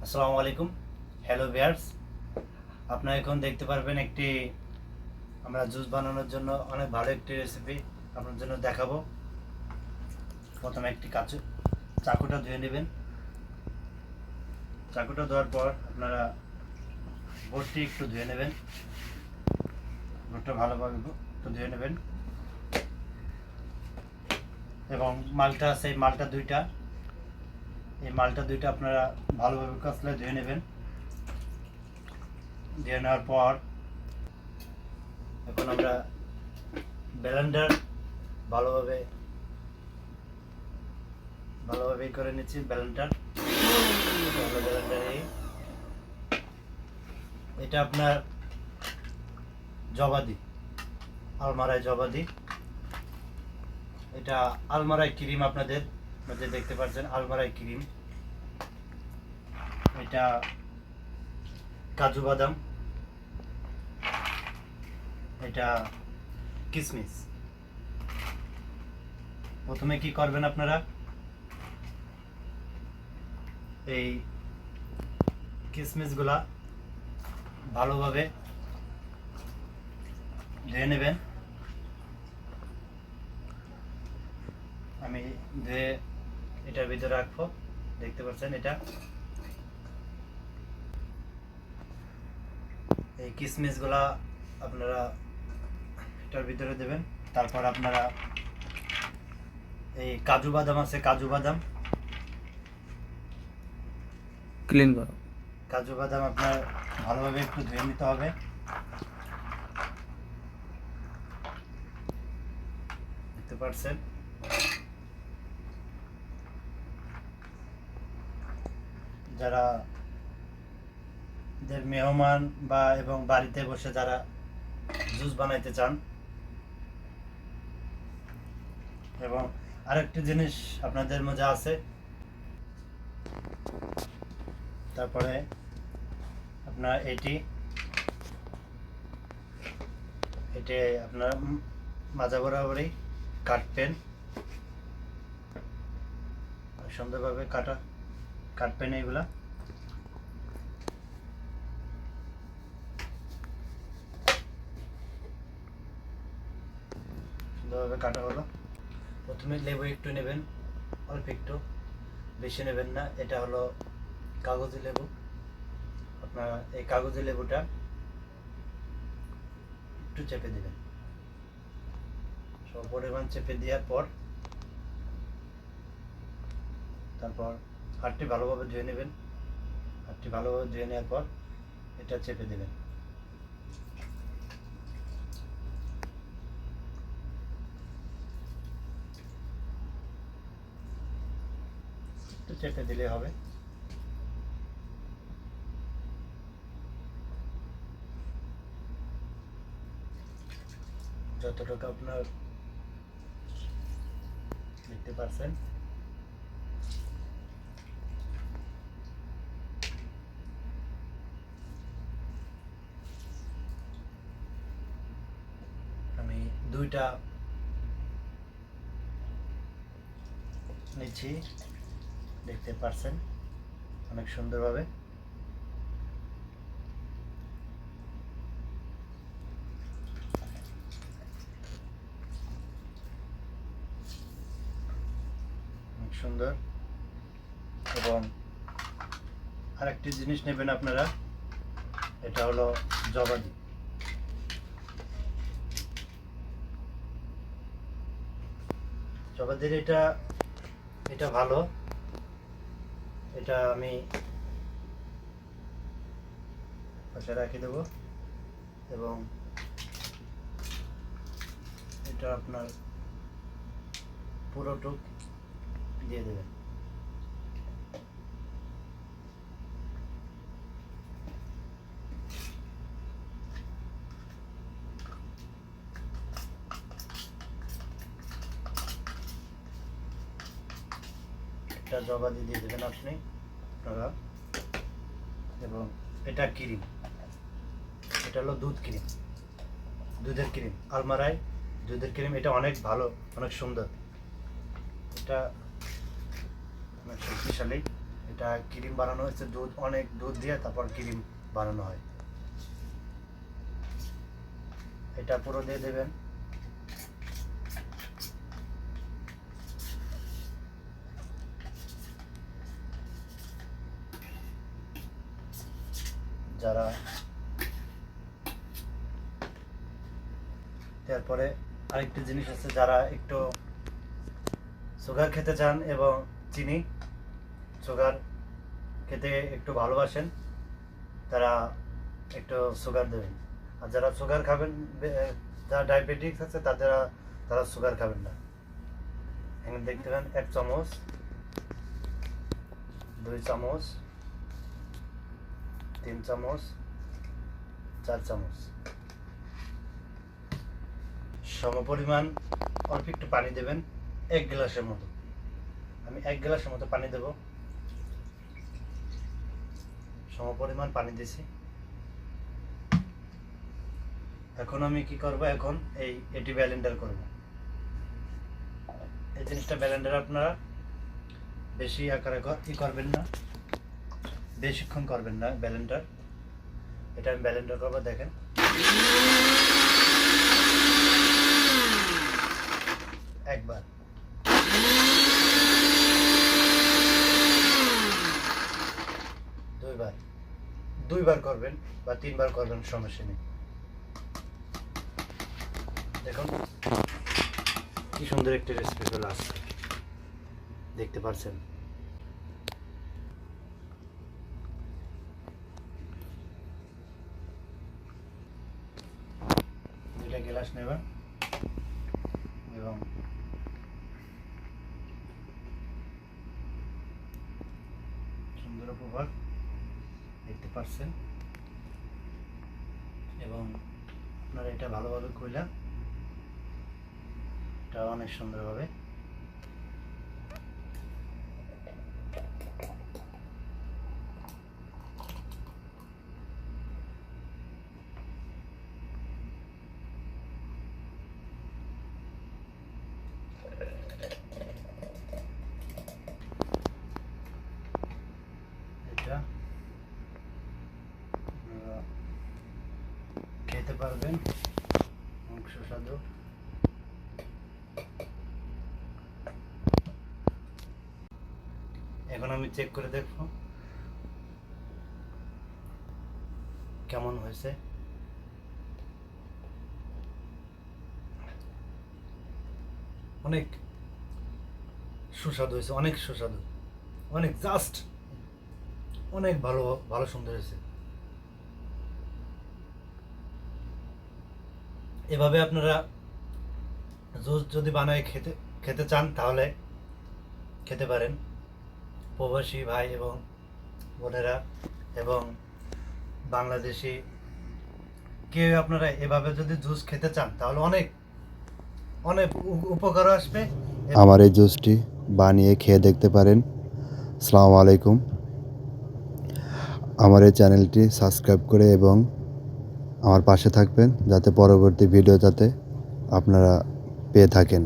আসসালামু আলাইকুম, hello viewers. আপনারা এখন দেখতে পারবেন একটি আমরা জুস বানানোর জন্য অনেক ভালো একটি রেসিপি আপনার জন্য দেখাবো। প্রথমে একটি চাকুটা ধুয়ে নেবেন। চাকুটা ধোয়ার পর আপনারা বোর্ডটি একটু ধুয়ে নেবেন। বোর্ডটা ভালোভাবে একটু ধুয়ে নেবেন এবং মালটা আছে, এই মালটা দুইটা আপনারা ভালোভাবে কষলে ধুয়ে নেবেন। ধুয়ে নেওয়ার পর এখন আমরা ব্লেন্ডার ভালোভাবে করে নিচ্ছি। ব্লেন্ডার এটা আপনার জবাদি, আলমারায় জবাদি। এটা আলমারায় ক্রিম, আপনাদের মধ্যে দেখতে পাচ্ছেন আলমারায় ক্রিম। এটা কাজু বাদাম, এটা কিশমিশ। প্রথমে কি করবেন আপনারা, এই কিশমিশগুলা ভালোভাবে ধুয়ে নেবেন। আমি ধুয়ে এটার ভিতরে রাখবো, দেখতে পাচ্ছেন। এটা এই কিশমিশগুলা আপনারা এটার ভিতরে দেবেন। তারপর আপনারা এই কাজু বাদাম আছে, কাজু বাদাম ক্লিন করো। কাজু বাদাম আপনার ভালোভাবে একটু ধুয়ে নিতে হবে। দেখতে পাচ্ছেন। যারা মেহমান বা এবং বাড়িতে বসে যারা জুস বানাইতে চান, এবং আরেকটি জিনিস আপনাদের মধ্যে আছে, তারপরে আপনার এটি আপনার মাজা বরাবরই কাটবেন, সুন্দরভাবে কাটবেন। এইগুলা সুন্দরভাবে কাটা হলো। প্রথমে লেবু একটু নেবেন, অল্প একটু, বেশি নেবেন না। এটা হলো কাগজি লেবু। আপনারা এই কাগজি লেবুটা একটু চেপে দেবেন। সব পরিমাণ চেপে দেওয়ার পর তারপর হাতটি ভালোভাবে ধুয়ে নেবেন। হাতটি ভালোভাবে ধুয়ে নেওয়ার পর এটা চেপে দেবেন। একটু চেপে দিলে হবে। যতটুকু আপনার দেখতে পাচ্ছেন। আমি দুইটা নিচ্ছি, দেখতে পাচ্ছেন অনেক সুন্দরভাবে। অনেক সুন্দর। এবং আরেকটি জিনিস নেবেন আপনারা, এটা হলো জবাদি। জবাদির এটা ভালো। এটা আমি পাশে রাখি দেবো এবং এটা আপনার পুরোটুক দিয়ে দেবেন। এটা জবাদি দিয়ে দেবেন আপনারা। এবং এটা ক্রিম, এটা হলো দুধের ক্রিম, আলমারায় দুধের ক্রিম। এটা অনেক ভালো, অনেক সুন্দর। এটা অনেক শক্তিশালী। এটা ক্রিম বানানো হয়েছে, অনেক দুধ দিয়ে তারপর ক্রিম বানানো হয়। এটা পুরো দিয়ে দেবেন। যারা তারপরে আরেকটি জিনিস আছে, যারা একটু সুগার খেতে চান এবং চিনি সুগার খেতে একটু ভালোবাসেন, তারা একটু সুগার দেবেন। আর যারা সুগার খাবেন, যারা ডায়াবেটিক্স আছে তারা সুগার খাবেন না। এখানে দেখতে পাবেন 1 চামচ, 2 চামচ, 3 চামচ, 4 চামচ। সমপরিমাণ অল্প একটু পানি দেবেন, 1 গ্লাসের মতো। আমি 1 গ্লাসের মতো পানি দেব। সমপরিমাণ পানি দিছি। এখন আমি কি করব, এখন এটি ব্লেন্ডার করব। এই জিনিসটা ব্লেন্ডার আপনারা বেশি আকারে করবেন না, বেশিক্ষণ করবেন না ব্লেন্ডার। এটা আমি ব্লেন্ডার করবো, দেখেন। একবার, দুইবার করবেন বা 3বার করবেন, সমস্যা নেই। দেখুন কি সুন্দর একটি রেসিপি চলে আসছে, দেখতে পাচ্ছেন। দুইটা গ্লাস নেবেন এবং সুন্দর উপহার দেখতে পাচ্ছেন। এবং আপনারা এটা ভালোভাবে কইলা, এটা অনেক সুন্দরভাবে এটা আপনারা খেতে পারবেন, অনেক সুস্বাদু। এখন আমি চেক করে দেখব কেমন হয়েছে। অনেক সুস্বাদু হয়েছে, অনেক সুস্বাদু, অনেক জাস্ট অনেক ভালো ভালো সুন্দর হয়েছে। এভাবে আপনারা জুস যদি বানায় খেতে চান তাহলে খেতে পারেন, প্রবাসী ভাই এবং বোনেরা এবং বাংলাদেশি কেউ আপনারা এভাবে যদি জুস খেতে চান তাহলে অনেক অনেক উপকার আসবে। আমার এই জুসটি বানিয়ে খেয়ে দেখতে পারেন। আসসালামু আলাইকুম। আমার এই চ্যানেলটি সাবস্ক্রাইব করে এবং আমার পাশে থাকবেন, যাতে পরবর্তী ভিডিও যাতে আপনারা পেয়ে থাকেন।